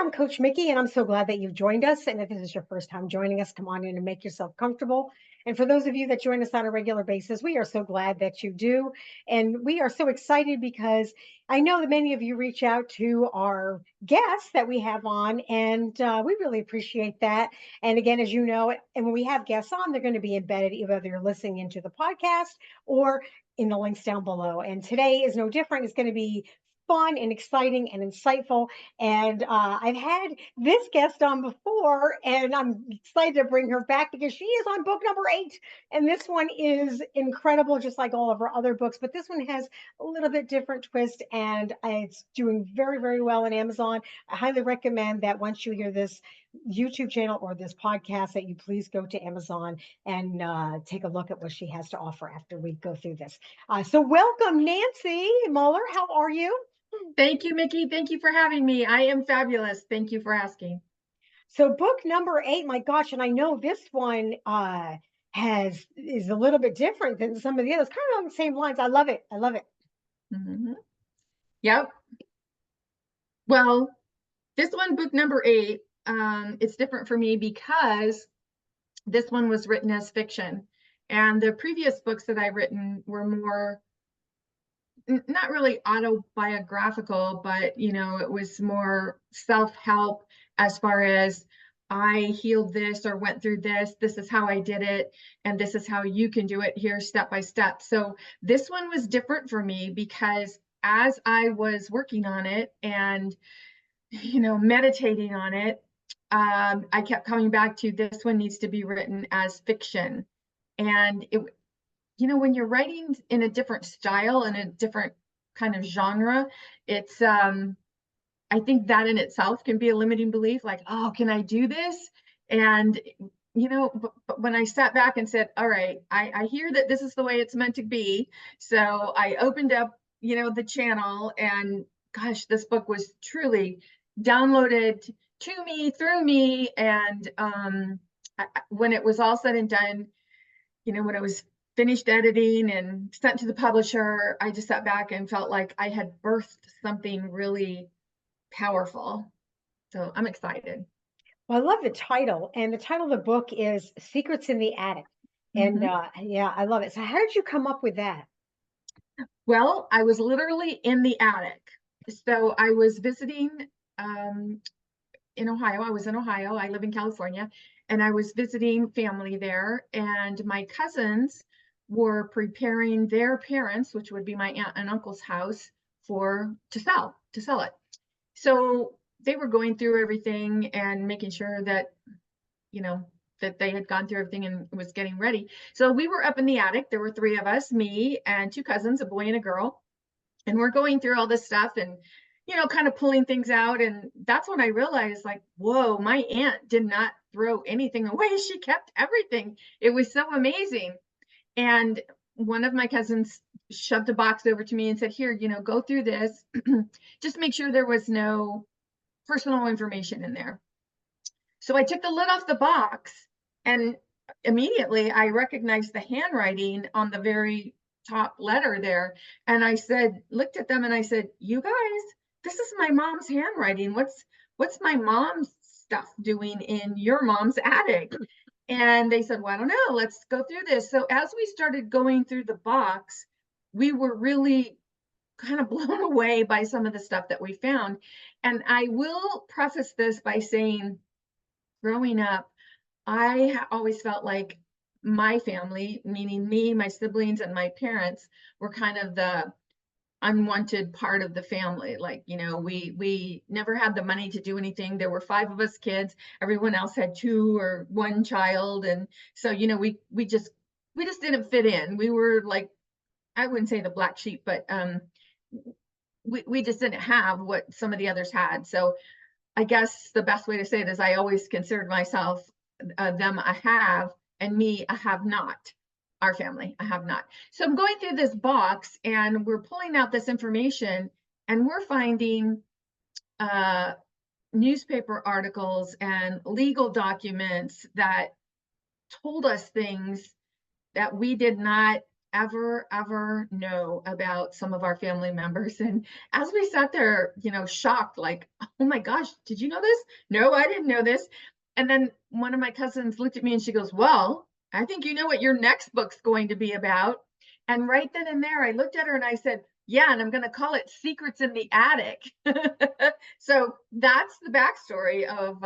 I'm Coach Mikki, and I'm so glad that you've joined us. And if this is your first time joining us, come on in and make yourself comfortable. And for those of you that join us on a regular basis, we are so glad that you do. And we are so excited because I know that many of you reach out to our guests that we have on, and we really appreciate that. And again, as you know, and when we have guests on, they're going to be embedded, whether you're listening into the podcast or in the links down below. And today is no different. It's going to be fun and exciting and insightful. And I've had this guest on before, and I'm excited to bring her back because she is on book number 8. And this one is incredible, just like all of her other books. But this one has a little bit different twist, and it's doing very, very well on Amazon. I highly recommend that once you hear this YouTube channel or this podcast, that you please go to Amazon and take a look at what she has to offer after we go through this. So welcome, Nancy Muller. How are you? Thank you, Mikki. Thank you for having me. I am fabulous. Thank you for asking. So book number 8, my gosh, and I know this one is a little bit different than some of the others, kind of on the same lines. I love it. I love it. Mm-hmm. Yep. Well, this one, book number 8, it's different for me because this one was written as fiction. And the previous books that I've written were more, not really autobiographical, but, it was more self-help as far as I healed this or went through this. This is how I did it. And this is how you can do it here step by step. So this one was different for me because as I was working on it and, meditating on it, I kept coming back to this one needs to be written as fiction. And when you're writing in a different style and a different kind of genre, it's I think that in itself can be a limiting belief, like, oh, can I do this? And but when I sat back and said, all right, I hear that this is the way it's meant to be. So I opened up, the channel, and gosh, this book was truly downloaded to me, through me. And when it was all said and done, when it was finished editing and sent to the publisher, I just sat back and felt like I had birthed something really powerful. So I'm excited. Well, I love the title, and the title of the book is Secrets in the Attic. And yeah, I love it. So how did you come up with that? Well, I was literally in the attic. So I was visiting in Ohio. I was in Ohio. I live in California, and I was visiting family there. And my cousins were preparing their parents, which would be my aunt and uncle's house, to sell it. So they were going through everything and making sure that, that they had gone through everything and was getting ready. So we were up in the attic. There were 3 of us, me and 2 cousins, a boy and a girl. And we're going through all this stuff and, kind of pulling things out. And that's when I realized, like, whoa, my aunt did not throw anything away. She kept everything. It was so amazing. And one of my cousins shoved a box over to me and said, here, go through this. Just make sure there was no personal information in there. So I took the lid off the box, and immediately I recognized the handwriting on the very top letter there. And I looked at them and I said, you guys, this is my mom's handwriting. What's my mom's stuff doing in your mom's attic? And they said, well, I don't know, let's go through this. So as we started going through the box, we were really kind of blown away by some of the stuff that we found. And I will preface this by saying, growing up, I always felt like my family, meaning me, my siblings, and my parents, were kind of the unwanted part of the family. Like, we never had the money to do anything. There were 5 of us kids. Everyone else had 2 or 1 child. And so, we just didn't fit in. We were like, I wouldn't say the black sheep, but we just didn't have what some of the others had. So I guess the best way to say it is I always considered myself them a have, and me a have not. Our family, I have not. So I'm going through this box and we're pulling out this information, and we're finding newspaper articles and legal documents that told us things that we did not ever know about some of our family members. And as we sat there, shocked, like, oh my gosh, did you know this? No, I didn't know this. And then one of my cousins looked at me and she goes, well, I think you know what your next book's going to be about. And right then and there, I looked at her and I said, yeah, and I'm going to call it Secrets in the Attic. So that's the backstory of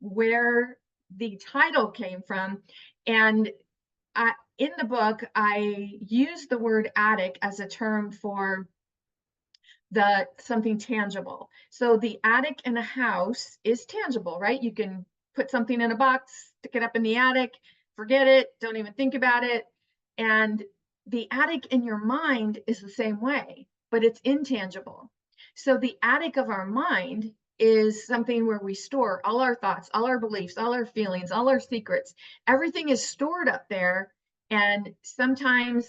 where the title came from. And in the book, I use the word attic as a term for something tangible. So the attic in a house is tangible, right? You can put something in a box, stick it up in the attic, forget it, don't even think about it. And the attic in your mind is the same way, but it's intangible. So the attic of our mind is something where we store all our thoughts, all our beliefs, all our feelings, all our secrets. Everything is stored up there. And sometimes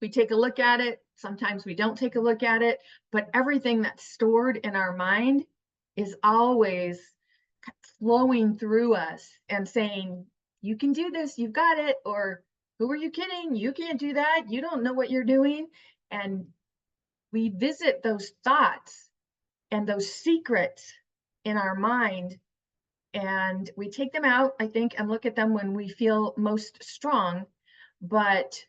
we take a look at it, sometimes we don't take a look at it, but everything that's stored in our mind is always flowing through us and saying, you can do this, you've got it, or who are you kidding? You can't do that. You don't know what you're doing. And we visit those thoughts and those secrets in our mind, and we take them out, I think, and look at them when we feel most strong. But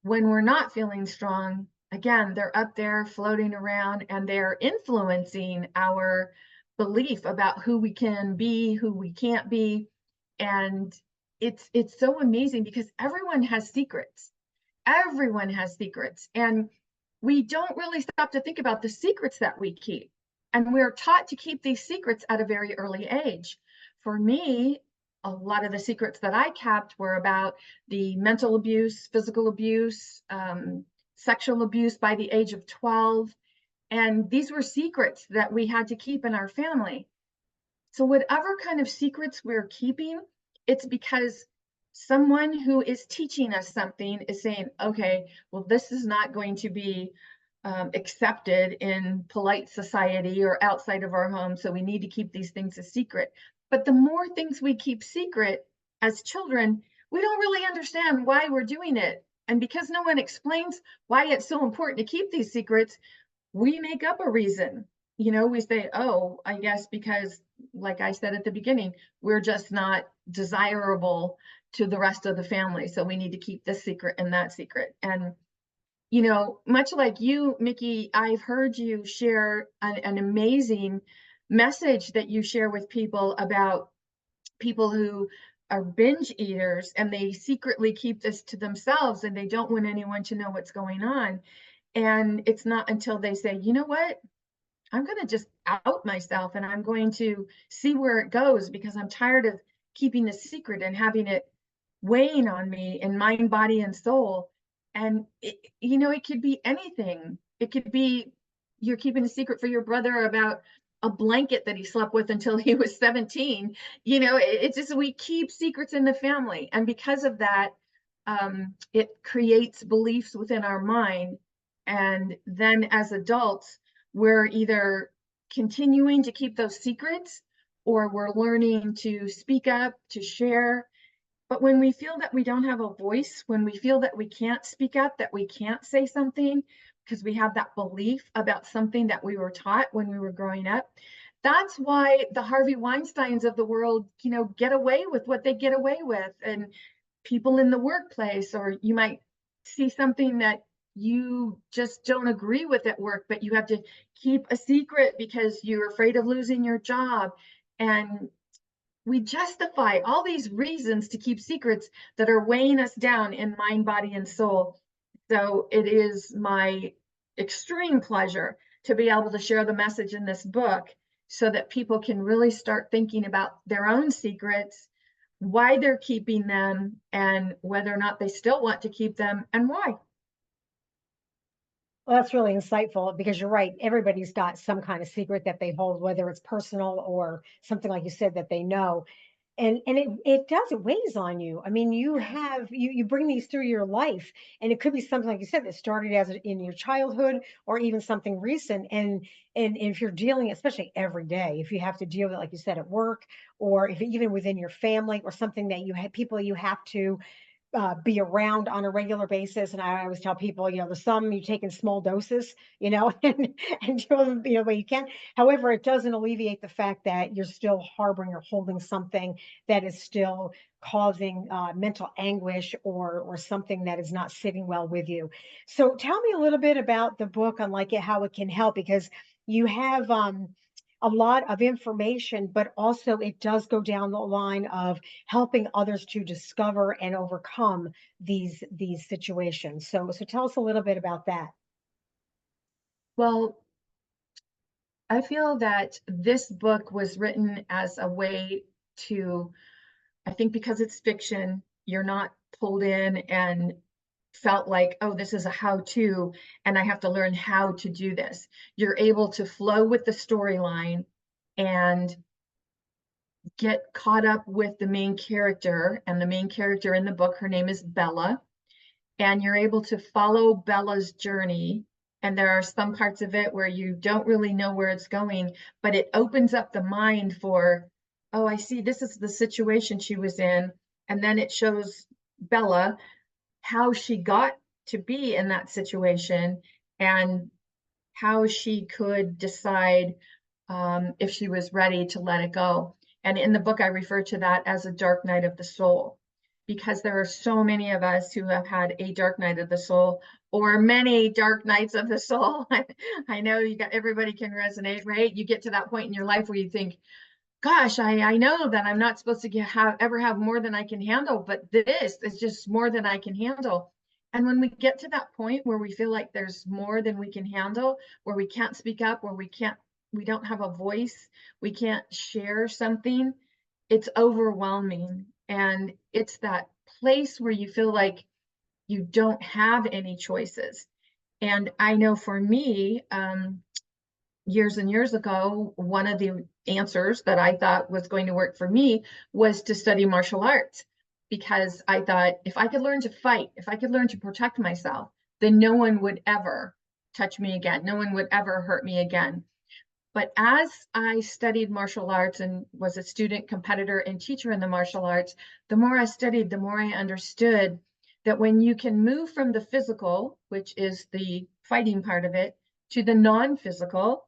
when we're not feeling strong, again, they're up there floating around and they're influencing our belief about who we can be, who we can't be. And it's so amazing because everyone has secrets. Everyone has secrets. And we don't really stop to think about the secrets that we keep. And we're taught to keep these secrets at a very early age. For me, a lot of the secrets that I kept were about the mental abuse, physical abuse, sexual abuse by the age of 12. And these were secrets that we had to keep in our family. So whatever kind of secrets we're keeping, it's because someone who is teaching us something is saying, okay, well, this is not going to be accepted in polite society or outside of our home. So we need to keep these things a secret. But the more things we keep secret as children, we don't really understand why we're doing it. And because no one explains why it's so important to keep these secrets, we make up a reason. We say, oh, I guess because, like I said at the beginning, we're just not desirable to the rest of the family. So we need to keep this secret and that secret. And, much like you, Mikki, I've heard you share an amazing message that you share with people about people who are binge eaters and they secretly keep this to themselves and they don't want anyone to know what's going on. And it's not until they say, you know what? I'm going to just out myself and I'm going to see where it goes because I'm tired of keeping the secret and having it weighing on me in mind, body, and soul. And it could be anything. It could be you're keeping a secret for your brother about a blanket that he slept with until he was 17. It's just we keep secrets in the family. And because of that, it creates beliefs within our mind. And then as adults, we're either continuing to keep those secrets or we're learning to speak up, to share. But when we feel that we don't have a voice, when we feel that we can't speak up, that we can't say something because we have that belief about something that we were taught when we were growing up, that's why the Harvey Weinsteins of the world, get away with what they get away with. And people in the workplace, or you might see something that you just don't agree with at work, but you have to keep a secret because you're afraid of losing your job. And we justify all these reasons to keep secrets that are weighing us down in mind, body, and soul. So it is my extreme pleasure to be able to share the message in this book so that people can really start thinking about their own secrets, why they're keeping them, and whether or not they still want to keep them and why. Well, that's really insightful because you're right. Everybody's got some kind of secret that they hold, whether it's personal or something like you said that they know. And it does, it weighs on you. I mean, you bring these through your life, and it could be something like you said that started in your childhood or even something recent. And if you're dealing, especially every day, if you have to deal with it, like you said, at work, or if even within your family or something that you have people you have to be around on a regular basis. And I always tell people, there's some you take in small doses, and do them, where you can. However, it doesn't alleviate the fact that you're still harboring or holding something that is still causing mental anguish, or something that is not sitting well with you. So tell me a little bit about the book on like how it can help, because you have a lot of information, but also it does go down the line of helping others to discover and overcome these situations. So tell us a little bit about that. Well, I feel that this book was written as a way to, I think because it's fiction, you're not pulled in and felt like, oh, this is a how-to, and I have to learn how to do this. You're able to flow with the storyline and get caught up with the main character. And the main character in the book, her name is Bella, and you're able to follow Bella's journey. And there are some parts of it where you don't really know where it's going, but it opens up the mind for, oh, I see, this is the situation she was in. And then it shows Bella how she got to be in that situation, and how she could decide if she was ready to let it go. And in the book, I refer to that as a dark night of the soul, because there are so many of us who have had a dark night of the soul, or many dark nights of the soul. I know everybody can resonate, right? You get to that point in your life where you think, gosh, I know that I'm not supposed to ever have more than I can handle, but this is just more than I can handle. And when we get to that point where we feel like there's more than we can handle, where we can't speak up, where we don't have a voice, we can't share something, it's overwhelming. And it's that place where you feel like you don't have any choices. And I know for me, years and years ago, one of the answers that I thought was going to work for me was to study martial arts, because I thought if I could learn to fight, if I could learn to protect myself, then no one would ever touch me again. No one would ever hurt me again. But as I studied martial arts and was a student, competitor, and teacher in the martial arts, the more I studied, the more I understood that when you can move from the physical, which is the fighting part of it, to the non-physical,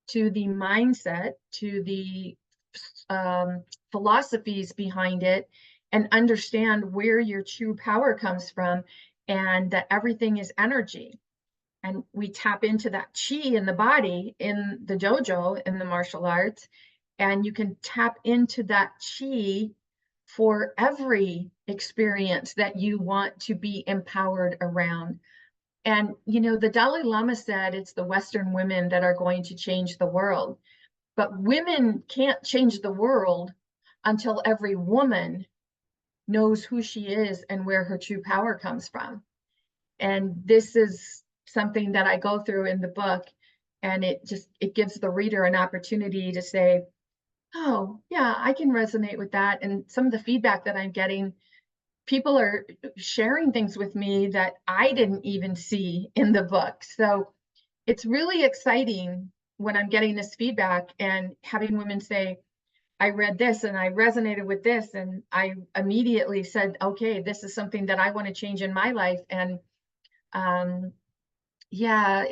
to the mindset, to the philosophies behind it, and understand where your true power comes from, and that everything is energy. And we tap into that chi in the body in the dojo, in the martial arts, and you can tap into that chi for every experience that you want to be empowered around. And, the Dalai Lama said it's the Western women that are going to change the world. But women can't change the world until every woman knows who she is and where her true power comes from. And this is something that I go through in the book. And it gives the reader an opportunity to say, oh, yeah, I can resonate with that. And some of the feedback that I'm getting, people are sharing things with me that I didn't even see in the book. So it's really exciting when I'm getting this feedback and having women say, I read this and I resonated with this, and I immediately said, okay, this is something that I want to change in my life. And yeah,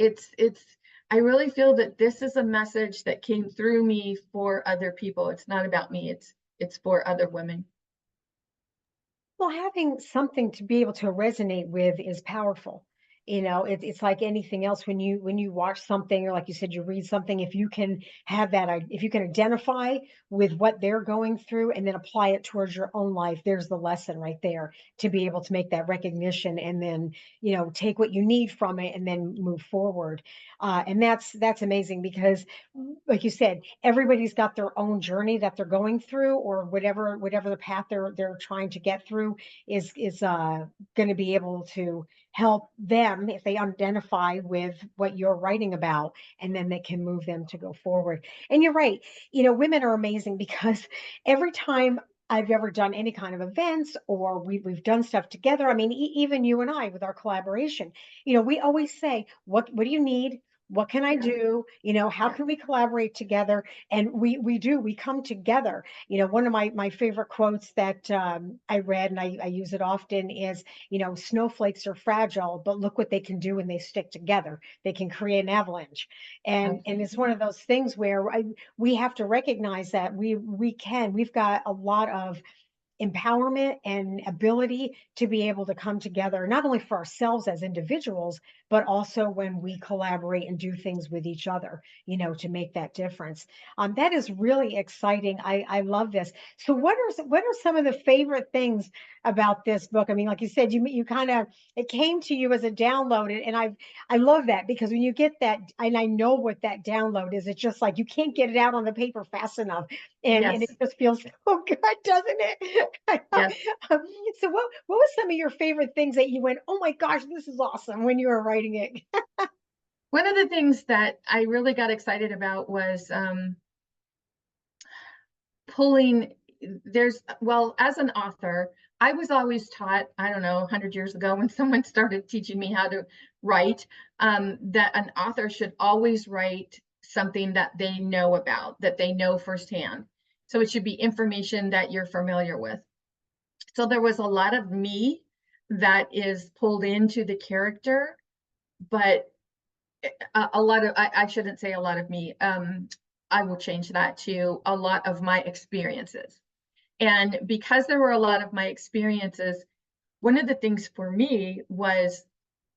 I really feel that this is a message that came through me for other people. It's not about me, it's for other women. Well, having something to be able to resonate with is powerful. It's like anything else. When you watch something, or like you said, you read something, if you can have that, if you can identify with what they're going through and then apply it towards your own life, there's the lesson right there, to be able to make that recognition, and then, take what you need from it and then move forward. And that's amazing, because like you said, everybody's got their own journey that they're going through, or whatever the path they're trying to get through is going to be able to help them if they identify with what you're writing about, and then they can move them to go forward. And you're right, women are amazing, because every time I've ever done any kind of events, or we've done stuff together. I mean, even you and I with our collaboration, we always say, what do you need? What can I Yeah. do? How Yeah. can we collaborate together? And we come together. One of my favorite quotes that I read, and I use it often, is, snowflakes are fragile, but look what they can do when they stick together. They can create an avalanche. And it's one Absolutely. of those things where we have to recognize that we've got a lot of empowerment and ability to be able to come together, not only for ourselves as individuals, but also when we collaborate and do things with each other, to make that difference. That is really exciting. I love this. So what are some of the favorite things about this book? I mean, like you said, you kind of, it came to you as a download, and I love that, because when you get that, and I know what that download is, it's just like you can't get it out on the paper fast enough, and it Yes. just feels so good, doesn't it? Yes. Um, so what was some of your favorite things that you went, oh my gosh, this is awesome, when you were writing it? One of the things that I really got excited about was pulling well, as an author, I was always taught, I don't know, 100 years ago when someone started teaching me how to write, that an author should always write something that they know about, that they know firsthand. So it should be information that you're familiar with. So there was a lot of me that is pulled into the character, but a lot of, I shouldn't say a lot of me. I will change that to a lot of my experiences. And because there were a lot of my experiences, one of the things for me was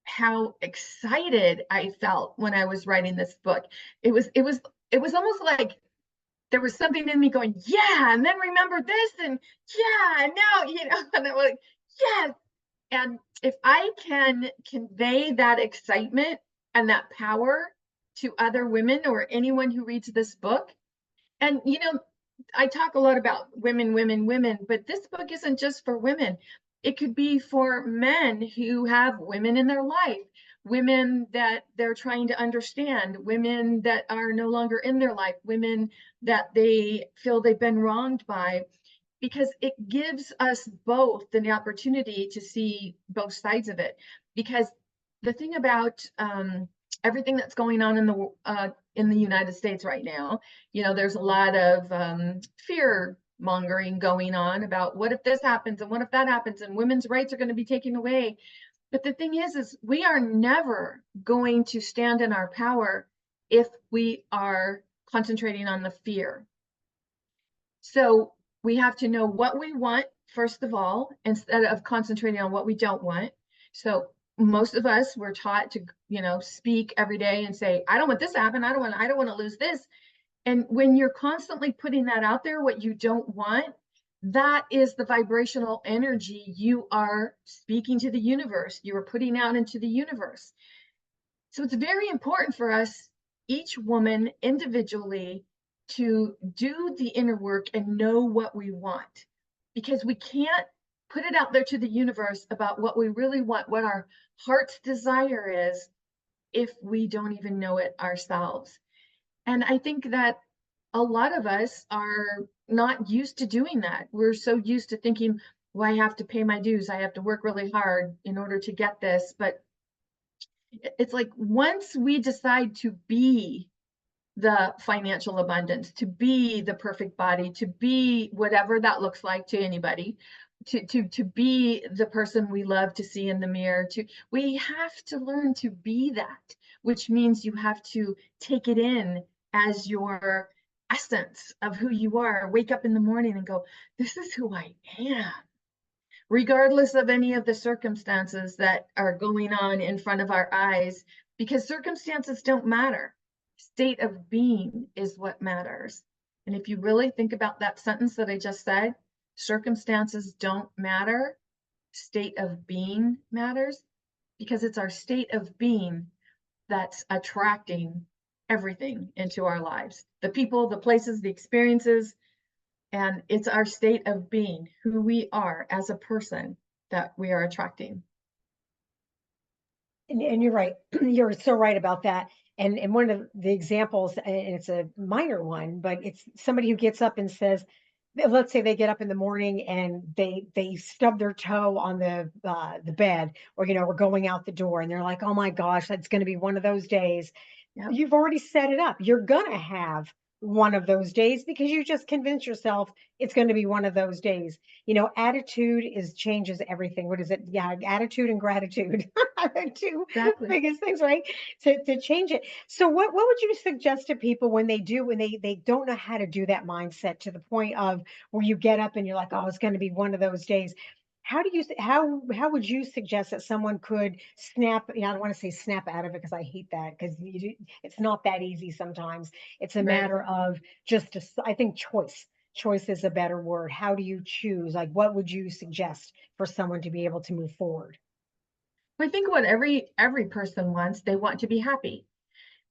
how excited I felt when I was writing this book. It was almost like there was something in me going, yeah, and then remember this, and yeah, and now, and I'm like, yes. And if I can convey that excitement and that power to other women or anyone who reads this book, and I talk a lot about women, women, women, but this book isn't just for women. It could be for men who have women in their life, women that they're trying to understand, women that are no longer in their life, women that they feel they've been wronged by, because it gives us both the opportunity to see both sides of it. Because the thing about everything that's going on in the United States right now, there's a lot of fear mongering going on about what if this happens and what if that happens and women's rights are going to be taken away. But the thing is we are never going to stand in our power if we are concentrating on the fear. So we have to know what we want, first of all, instead of concentrating on what we don't want. So most of us were taught to, speak every day and say, I don't want this to happen. I don't want to lose this. And when you're constantly putting that out there, what you don't want, that is the vibrational energy you are speaking to the universe. You are putting out into the universe. So it's very important for us, each woman individually, to do the inner work and know what we want, because we can't put it out there to the universe about what we really want, what our heart's desire is, if we don't even know it ourselves. And I think that a lot of us are not used to doing that. We're so used to thinking, well, I have to pay my dues, I have to work really hard in order to get this. But it's like once we decide to be the financial abundance, to be the perfect body, to be whatever that looks like to anybody, to be the person we love to see in the mirror, we have to learn to be that, which means you have to take it in as your essence of who you are. Wake up in the morning and go, this is who I am, regardless of any of the circumstances that are going on in front of our eyes, because circumstances don't matter. State of being is what matters. And if you really think about that sentence that I just said, circumstances don't matter, state of being matters, because it's our state of being that's attracting everything into our lives, the people, the places, the experiences, and it's our state of being, who we are as a person, that we are attracting. And you're right. You're so right about that. And one of the examples, and it's a minor one, but it's somebody who gets up and says, let's say they get up in the morning and they stub their toe on the bed, or we're going out the door, and they're like, oh my gosh, that's going to be one of those days. Yeah, you've already set it up. You're gonna have one of those days because you just convince yourself it's going to be one of those days. Attitude is changes everything. What is it? Yeah, attitude and gratitude are the two exactly. biggest things, right? To change it. So what would you suggest to people when they don't know how to do that mindset to the point of where you get up and you're like, oh, it's going to be one of those days. How would you suggest that someone could snap, I don't want to say snap out of it because I hate that because it's not that easy sometimes. It's a Right. matter of I think choice. Choice is a better word. How do you choose? Like, what would you suggest for someone to be able to move forward? I think what every person wants, they want to be happy.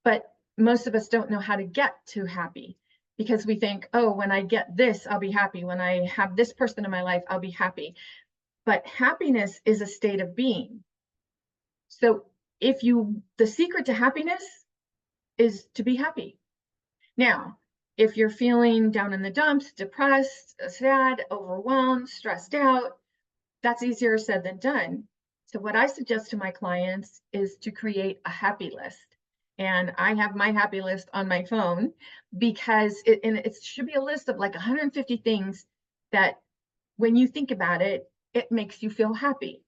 But most of us don't know how to get to happy because we think, oh, when I get this, I'll be happy. When I have this person in my life, I'll be happy. But happiness is a state of being. So the secret to happiness is to be happy. Now, if you're feeling down in the dumps, depressed, sad, overwhelmed, stressed out, that's easier said than done. So what I suggest to my clients is to create a happy list. And I have my happy list on my phone because it should be a list of like 150 things that when you think about it, it makes you feel happy.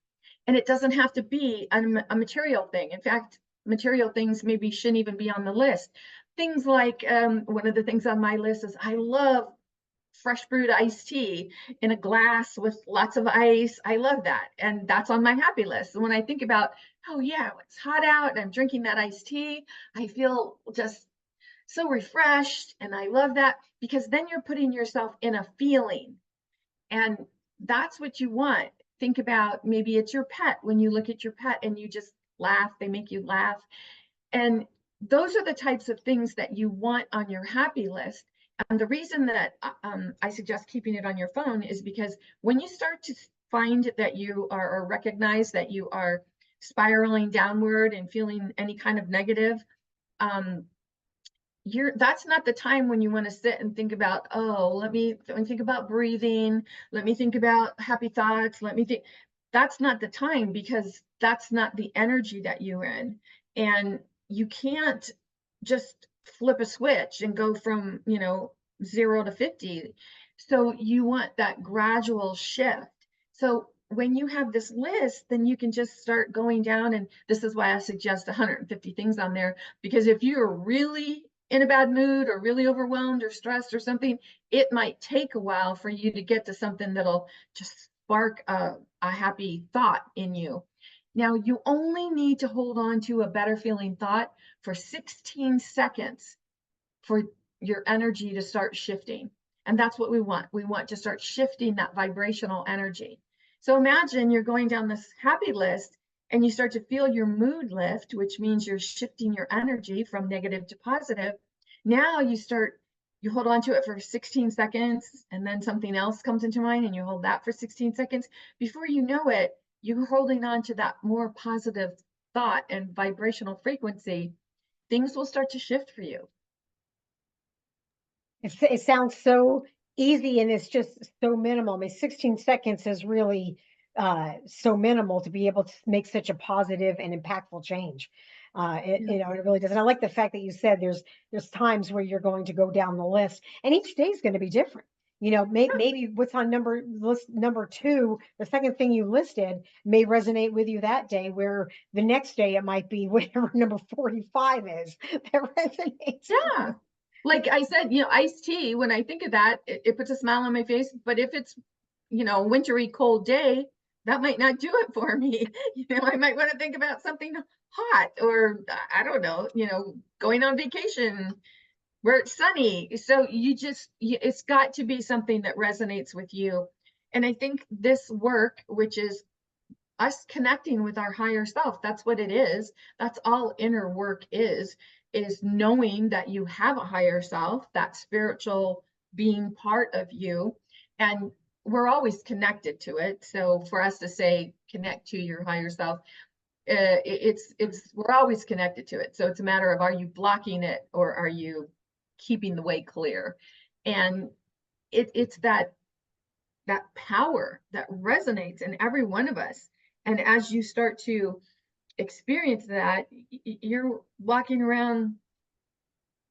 And it doesn't have to be a material thing. In fact, material things maybe shouldn't even be on the list. Things like one of the things on my list is I love fresh brewed iced tea in a glass with lots of ice. I love that. And that's on my happy list. And when I think about, oh, yeah, it's hot out and I'm drinking that iced tea, I feel just so refreshed. And I love that because then you're putting yourself in a feeling. And that's what you want. Think about maybe it's your pet when you look at your pet and you just laugh, they make you laugh. And those are the types of things that you want on your happy list. And the reason that I suggest keeping it on your phone is because when you start to find that you are or recognize that you are spiraling downward and feeling any kind of negative, um, that's not the time when you want to sit and think about, oh, let me think about breathing, let me think about happy thoughts, let me think. That's not the time because that's not the energy that you're in. And you can't just flip a switch and go from 0 to 50. So you want that gradual shift. So when you have this list, then you can just start going down, and this is why I suggest 150 things on there, because if you're really in a bad mood or really overwhelmed or stressed or something, it might take a while for you to get to something that'll just spark a happy thought in you. Now, you only need to hold on to a better feeling thought for 16 seconds for your energy to start shifting. And that's what we want. We want to start shifting that vibrational energy. So imagine you're going down this happy list and you start to feel your mood lift, which means you're shifting your energy from negative to positive. Now you hold on to it for 16 seconds, and then something else comes into mind and you hold that for 16 seconds. Before you know it, you're holding on to that more positive thought and vibrational frequency. Things will start to shift for you. It sounds so easy and it's just so minimal. I mean, 16 seconds is really so minimal to be able to make such a positive and impactful change. Yeah. It really does. And I like the fact that you said there's times where you're going to go down the list, and each day is going to be different. Maybe what's on number two, the second thing you listed may resonate with you that day, where the next day it might be whatever number 45 is that resonates with Yeah. you. Like I said, iced tea, when I think of that, it puts a smile on my face. But if it's, a wintry cold day, that might not do it for me. I might want to think about something hot or I don't know, going on vacation where it's sunny. So it's got to be something that resonates with you. And I think this work, which is us connecting with our higher self, that's what it is. That's all inner work is knowing that you have a higher self, that spiritual being part of you, and we're always connected to it. So for us to say connect to your higher self, it's we're always connected to it. So it's a matter of, are you blocking it or are you keeping the way clear? And it's that power that resonates in every one of us. And as you start to experience that, you're walking around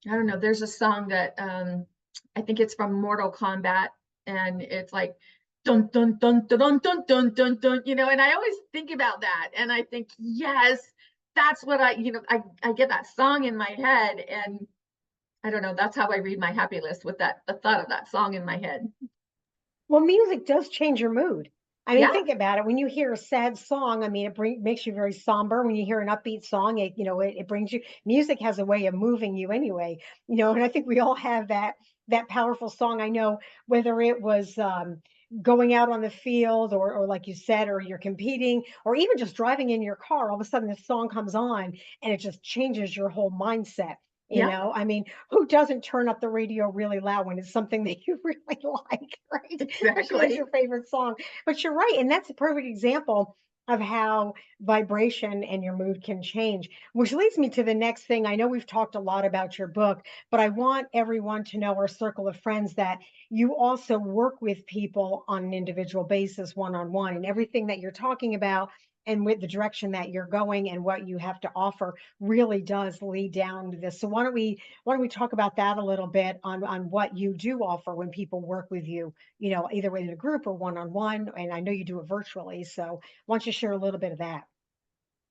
I don't know, there's a song that I think it's from Mortal Kombat, and it's like dun dun dun dun dun dun dun dun dun, and I always think about that, and I think, yes, that's what I get that song in my head, and I don't know, that's how I read my happy list, with the thought of that song in my head. Well, music does change your mood. I mean, Yeah, think about it. When you hear a sad song, I mean, makes you very somber. When you hear an upbeat song, it brings you. Music has a way of moving you anyway, and I think we all have that powerful song. I know whether it was going out on the field, or like you said, or you're competing, or even just driving in your car. All of a sudden, this song comes on, and it just changes your whole mindset. yeah, I mean, who doesn't turn up the radio really loud when it's something that you really like, right? Especially it's exactly. your favorite song. But you're right, and that's a perfect example of how vibration and your mood can change. Which leads me to the next thing. I know we've talked a lot about your book, but I want everyone to know, our circle of friends, that you also work with people on an individual basis, one on one, and everything that you're talking about and with the direction that you're going and what you have to offer really does lead down to this. So why don't we talk about that a little bit on what you do offer when people work with you, either in a group or one on one. And I know you do it virtually. So why don't you share a little bit of that?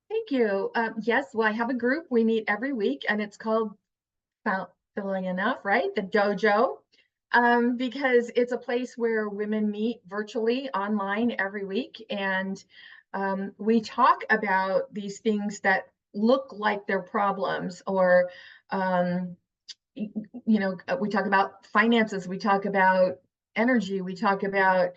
Thank you. Yes, well, I have a group. We meet every week, and it's called, filling enough, right? The dojo, because it's a place where women meet virtually online every week, and we talk about these things that look like they're problems, or um, we talk about finances, we talk about energy, we talk about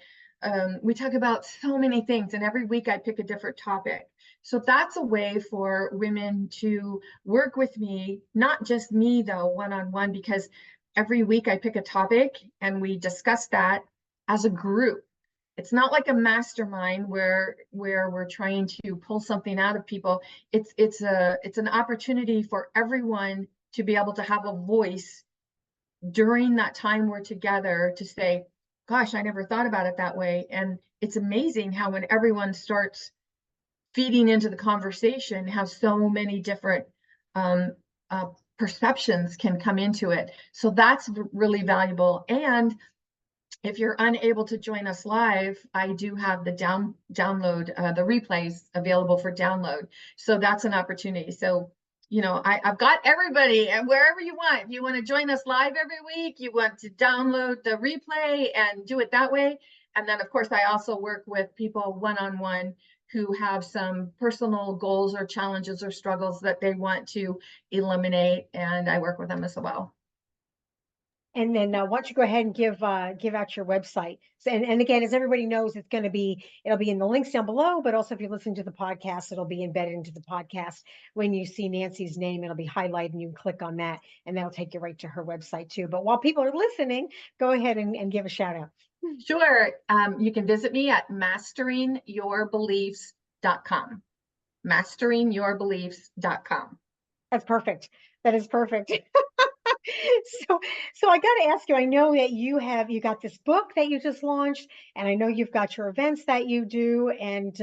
so many things, and every week I pick a different topic. So that's a way for women to work with me, not just me though, one on one, because every week I pick a topic and we discuss that as a group. It's not like a mastermind where we're trying to pull something out of people. It's an opportunity for everyone to be able to have a voice during that time we're together, to say, gosh, I never thought about it that way. And it's amazing how, when everyone starts feeding into the conversation, how so many different um, uh, perceptions can come into it. So that's really valuable. And if you're unable to join us live, I do have the download, the replays available for download. So that's an opportunity. So, I've got everybody, and wherever you want. If you want to join us live every week, you want to download the replay and do it that way. And then, of course, I also work with people one-on-one who have some personal goals or challenges or struggles that they want to eliminate, and I work with them as well. And then why don't you go ahead and give out your website? So, and again, as everybody knows, it'll be in the links down below, but also if you listen to the podcast, it'll be embedded into the podcast. When you see Nancy's name, it'll be highlighted and you can click on that, and that'll take you right to her website too. But while people are listening, go ahead and give a shout out. Sure. You can visit me at masteringyourbeliefs.com. Masteringyourbeliefs.com. That's perfect. That is perfect. So, so I got to ask you, I know that you got this book that you just launched, and I know you've got your events that you do, and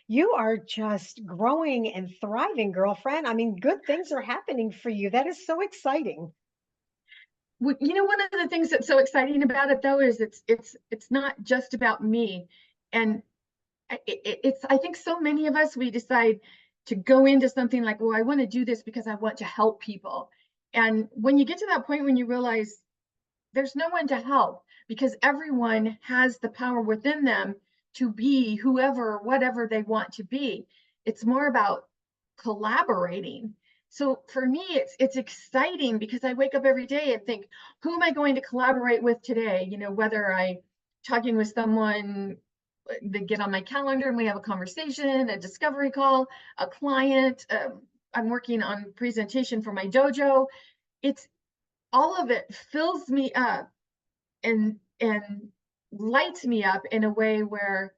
you are just growing and thriving, girlfriend. I mean, good things are happening for you. That is so exciting. One of the things that's so exciting about it, though, is it's not just about me. And I think so many of us, we decide to go into something like, well, I want to do this because I want to help people. And when you get to that point when you realize there's no one to help, because everyone has the power within them to be whoever, whatever they want to be. It's more about collaborating. So for me, it's exciting, because I wake up every day and think, who am I going to collaborate with today? Whether I talking with someone, they get on my calendar and we have a conversation, a discovery call, a client, I'm working on presentation for my dojo. It's all of it fills me up and lights me up in a way where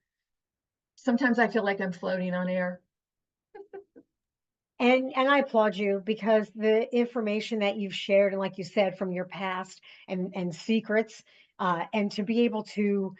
sometimes I feel like I'm floating on air. And I applaud you, because the information that you've shared, and like you said, from your past and secrets, and to be able to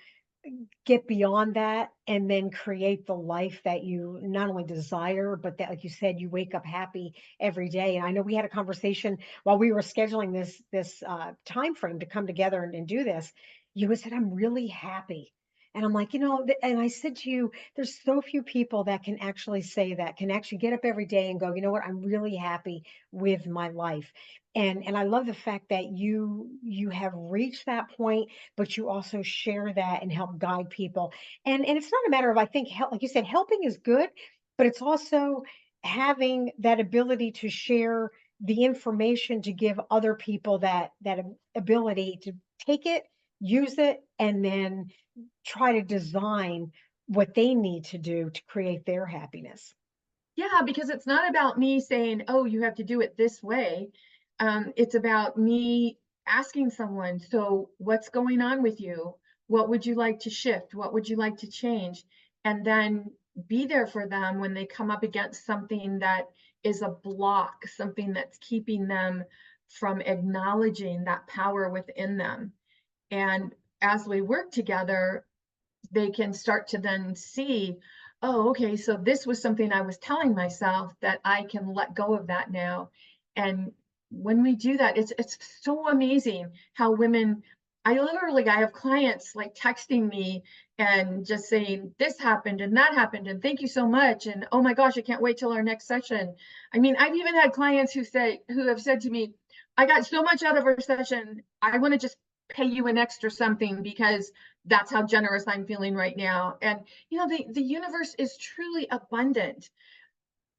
get beyond that and then create the life that you not only desire, but that, like you said, you wake up happy every day. And I know we had a conversation while we were scheduling this time frame to come together and do this. You had said, I'm really happy. And I'm like, and I said to you, there's so few people that can actually say that, can actually get up every day and go, you know what, I'm really happy with my life. And I love the fact that you have reached that point, but you also share that and help guide people. And it's not a matter of, I think, help, like you said, helping is good, but it's also having that ability to share the information to give other people that ability to take it, use it, and then try to design what they need to do to create their happiness. Yeah, because it's not about me saying, oh, you have to do it this way. It's about me asking someone, so what's going on with you? What would you like to shift? What would you like to change? And then be there for them when they come up against something that is a block, something that's keeping them from acknowledging that power within them. And as we work together, they can start to then see, oh, okay, so this was something I was telling myself that I can let go of that now. And when we do that, it's so amazing how women, I have clients like texting me and just saying, this happened and that happened, and thank you so much. And oh my gosh, I can't wait till our next session. I mean, I've even had clients who have said to me, I got so much out of our session, I want to just pay you an extra something because that's how generous I'm feeling right now. And the universe is truly abundant.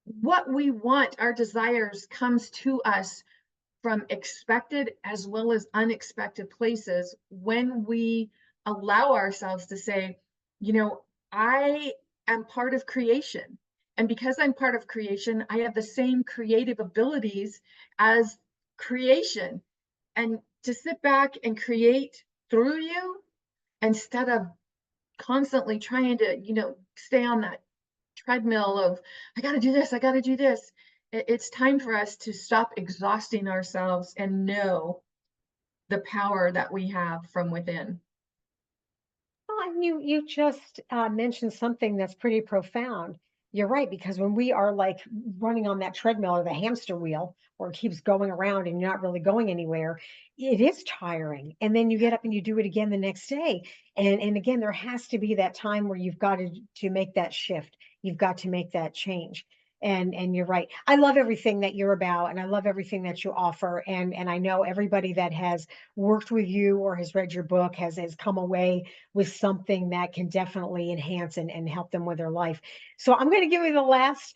What we want, our desires, comes to us from expected as well as unexpected places when we allow ourselves to say, I am part of creation. And because I'm part of creation, I have the same creative abilities as creation. And to sit back and create through you instead of constantly trying to, stay on that treadmill of, I got to do this, I got to do this. It's time for us to stop exhausting ourselves and know the power that we have from within. Well, and you just mentioned something that's pretty profound. You're right, because when we are like running on that treadmill or the hamster wheel, or it keeps going around and you're not really going anywhere, it is tiring. And then you get up and you do it again the next day. And again, there has to be that time where you've got to make that shift. You've got to make that change. And you're right. I love everything that you're about, and I love everything that you offer. And I know everybody that has worked with you or has read your book has come away with something that can definitely enhance and help them with their life. So I'm going to give you the last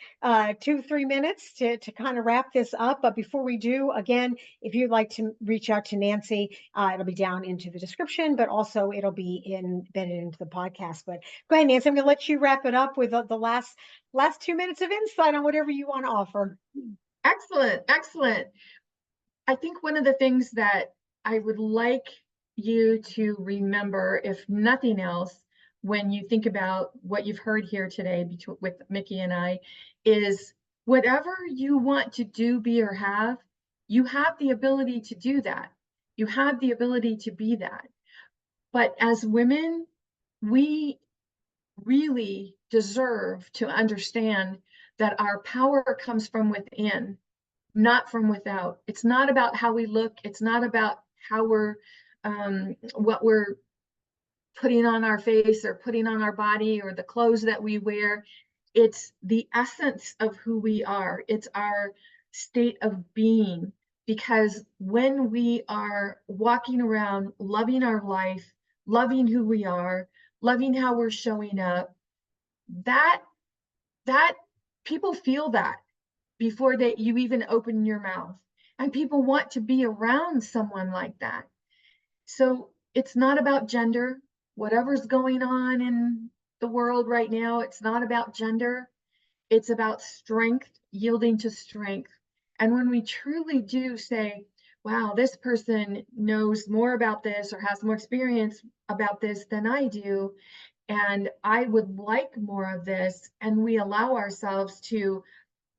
2, 3 minutes to kind of wrap this up. But before we do, again, if you'd like to reach out to Nancy, it'll be down into the description, but also it'll be embedded into the podcast. But go ahead, Nancy. I'm going to let you wrap it up with the last 2 minutes of insight on whatever you want to offer. Excellent, excellent. I think one of the things that I would like you to remember, if nothing else, when you think about what you've heard here today with Mikki and I, is whatever you want to do, be, or have, you have the ability to do that. You have the ability to be that. But as women, we really deserve to understand that our power comes from within, not from without. It's not about how we look. It's not about how what we're putting on our face or putting on our body or the clothes that we wear. It's the essence of who we are. It's our state of being. Because when we are walking around loving our life, loving who we are, loving how we're showing up, that that people feel that before you even open your mouth. And people want to be around someone like that. So it's not about gender. Whatever's going on in the world right now, it's not about gender. It's about strength, yielding to strength. And when we truly do say, wow, this person knows more about this or has more experience about this than I do, and I would like more of this, and we allow ourselves to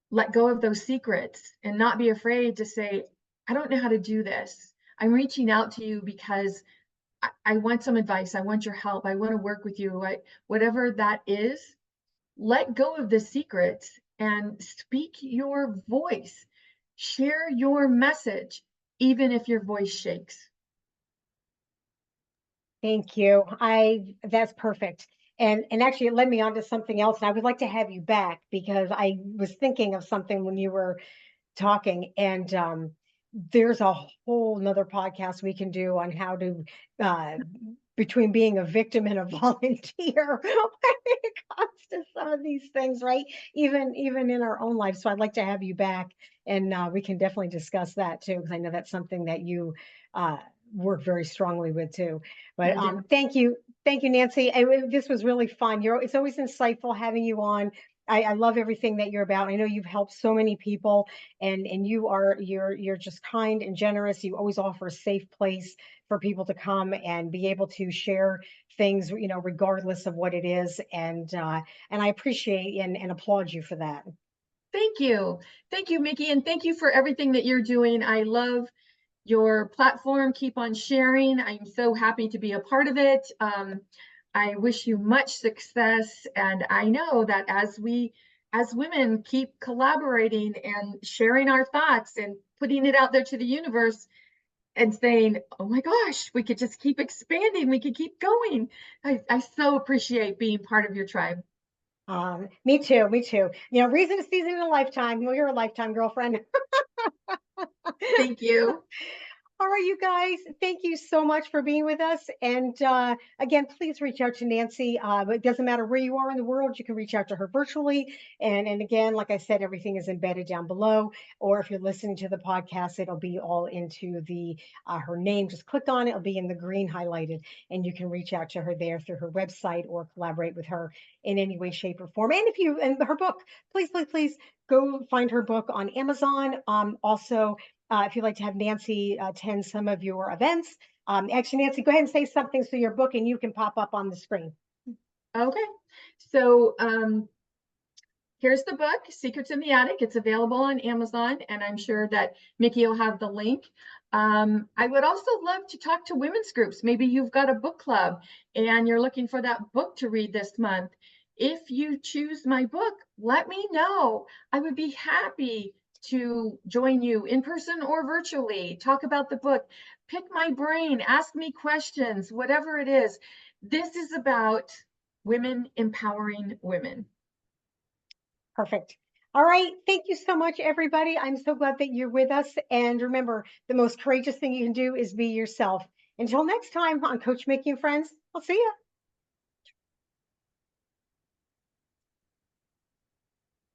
let go of those secrets and not be afraid to say, I don't know how to do this. I'm reaching out to you because I want some advice. I want your help. I want to work with you. Whatever that is, let go of the secrets and speak your voice. Share your message, even if your voice shakes. Thank you. That's perfect. And actually it led me on to something else. And I would like to have you back because I was thinking of something when you were talking, and there's a whole nother podcast we can do on how to uh between being a victim and a volunteer when it comes to some of these things, right? Even in our own life. So I'd like to have you back, and we can definitely discuss that too, because I know that's something that you uh work very strongly with too. But I do. thank you, Nancy. This was really fun. It's always insightful having you on. I love everything that you're about. I know you've helped so many people, and you're just kind and generous. You always offer a safe place for people to come and be able to share things, regardless of what it is. And I appreciate and applaud you for that. Thank you. Thank you, Mikki, and thank you for everything that you're doing. I love your platform. Keep on sharing. I'm so happy to be a part of it. I wish you much success. And I know that as women, keep collaborating and sharing our thoughts and putting it out there to the universe and saying, oh my gosh, we could just keep expanding. We could keep going. I so appreciate being part of your tribe. Me too, me too. Reason to season in a lifetime. Well, you're a lifetime girlfriend. Thank you. All right, you guys, thank you so much for being with us. And again, please reach out to Nancy. It doesn't matter where you are in the world, you can reach out to her virtually. And again, like I said, everything is embedded down below. Or if you're listening to the podcast, it'll be all into the her name. Just click on it, it'll be in the green highlighted, and you can reach out to her there through her website or collaborate with her in any way, shape, or form. And her book, please go find her book on Amazon. Also, if you'd like to have Nancy attend some of your events. Actually, Nancy, go ahead and say something so your book and you can pop up on the screen. Okay. So here's the book, Secrets in the Attic. It's available on Amazon, and I'm sure that Mikki will have the link. I would also love to talk to women's groups. Maybe you've got a book club and you're looking for that book to read this month. If you choose my book, let me know. I would be happy to join you in person or virtually, talk about the book, pick my brain, ask me questions, whatever it is. This is about women empowering women. Perfect. All right. Thank you so much, everybody. I'm so glad that you're with us. And remember, the most courageous thing you can do is be yourself. Until next time on Coach Mikki and Friends, I'll see you.